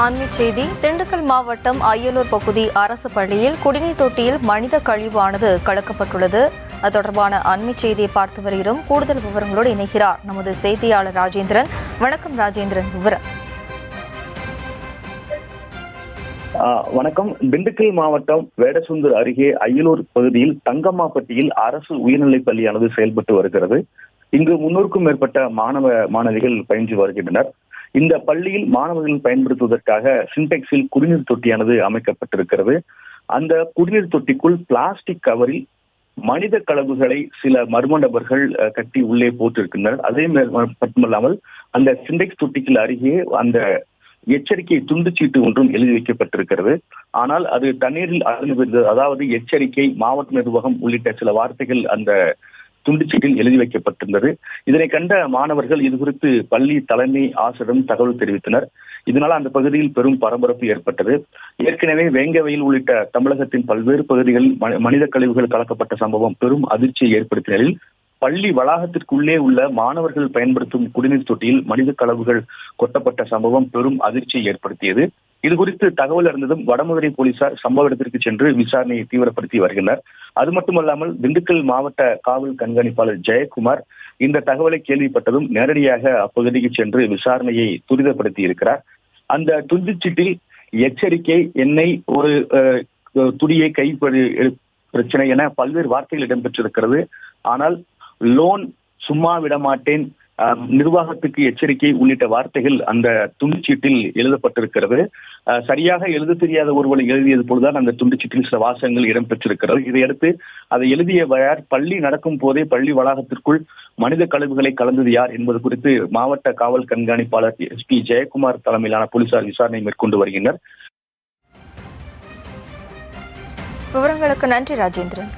அண்மைச் செய்தி. திண்டுக்கல் மாவட்டம் அய்யலூர் பகுதி அரசு பள்ளியில் குடிநீர் தொட்டியில் மனித கழிவானது கலக்கப்பட்டுள்ளது. அது தொடர்பான அண்மைச் செய்தியை பார்த்து வருகிறோம். கூடுதல் விவரங்களோடு இணைகிறார் நமது செய்தியாளர் ராஜேந்திரன். வணக்கம் ராஜேந்திரன், விவரம். வணக்கம். திண்டுக்கல் மாவட்டம் வேடசுந்தூர் அருகே அய்யலூர் பகுதியில் தங்கம்மாப்பட்டியில் அரசு உயர்நிலைப் பள்ளியானது செயல்பட்டு வருகிறது. இங்கு 300க்கும் மேற்பட்ட மாணவிகள் பயின்று வருகின்றனர். இந்த பள்ளியில் மாணவர்கள் பயன்படுத்துவதற்காக சின்டெக்ஸில் குடிநீர் தொட்டியானது அமைக்கப்பட்டிருக்கிறது. அந்த குடிநீர் தொட்டிக்குள் பிளாஸ்டிக் கவரில் மனித கலவுகளை சில மர்ம நபர்கள் கட்டி உள்ளே போட்டிருக்கின்றனர். அதே மட்டுமல்லாமல் அந்த சின்டெக்ஸ் தொட்டிக்கு அருகே அந்த எச்சரிக்கை துண்டுச்சீட்டு ஒன்றும் எழுதி வைக்கப்பட்டிருக்கிறது. ஆனால் அது தண்ணீரில் அழுந்துவிடுகிறது. அதாவது எச்சரிக்கை, மாவட்ட நிர்வாகம் உள்ளிட்ட சில வார்த்தைகள் அந்த துண்டுச்சீட்டில் எழுதி வைக்கப்பட்டிருந்தது. இதனை கண்ட மாணவர்கள் இது குறித்து பள்ளி தலைமை ஆசிரியரிடம் தகவல் தெரிவித்தனர். இதனால் அந்த பகுதியில் பெரும் பரபரப்பு ஏற்பட்டது. ஏற்கனவே வேங்கவயல் உள்ளிட்ட தமிழகத்தின் பல்வேறு பகுதிகளில் மனித கழிவுகள் கலக்கப்பட்ட சம்பவம் பெரும் அதிர்ச்சியை ஏற்படுத்திய நிலையில் பள்ளி வளாகத்திற்குள்ளே உள்ள மாணவர்கள் பயன்படுத்தும் குடிநீர் தொட்டியில் மனித கழிவுகள் கொட்டப்பட்ட சம்பவம் பெரும் அதிர்ச்சியை ஏற்படுத்தியது. இது குறித்து தகவல் அறிந்ததும் வடமதுரை போலீசார் சம்பவ இடத்திற்கு சென்று விசாரணையை தீவிரப்படுத்தி வருகின்றனர். அது மட்டுமல்லாமல் திண்டுக்கல் மாவட்ட காவல் கண்காணிப்பாளர் ஜெயக்குமார் இந்த தகவலை கேள்விப்பட்டதும் நேரடியாக அப்பகுதிக்கு சென்று விசாரணையை துரிதப்படுத்தி இருக்கிறார். அந்த துண்டுச்சீட்டில் எச்சரிக்கை, எண்ணெய், ஒரு துடியை கைப்படி பிரச்சனை என பல்வேறு வார்த்தைகள் இடம்பெற்றிருக்கிறது. ஆனால் லோன், சும்மா விடமாட்டேன், நிர்வாகத்துக்கு எச்சரிக்கை உள்ளிட்ட வார்த்தைகள் அந்த துண்டுச்சீட்டில் எழுதப்பட்டிருக்கிறது. சரியாக எழுத தெரியாத ஒருவரை எழுதியது போலதான் அந்த துண்டுச்சீட்டில் சில வாசகங்கள் இடம்பெற்றிருக்கிறது. இதையடுத்து அதை எழுதியவர் பள்ளி நடக்கும் போதே பள்ளி வளாகத்திற்குள் மனித கழிவுகளை கலந்தது யார் என்பது குறித்து மாவட்ட காவல் கண்காணிப்பாளர் SP ஜெயக்குமார் தலைமையிலான போலீசார் விசாரணை மேற்கொண்டு வருகின்றனர். விவரங்களுக்கு நன்றி ராஜேந்திரன்.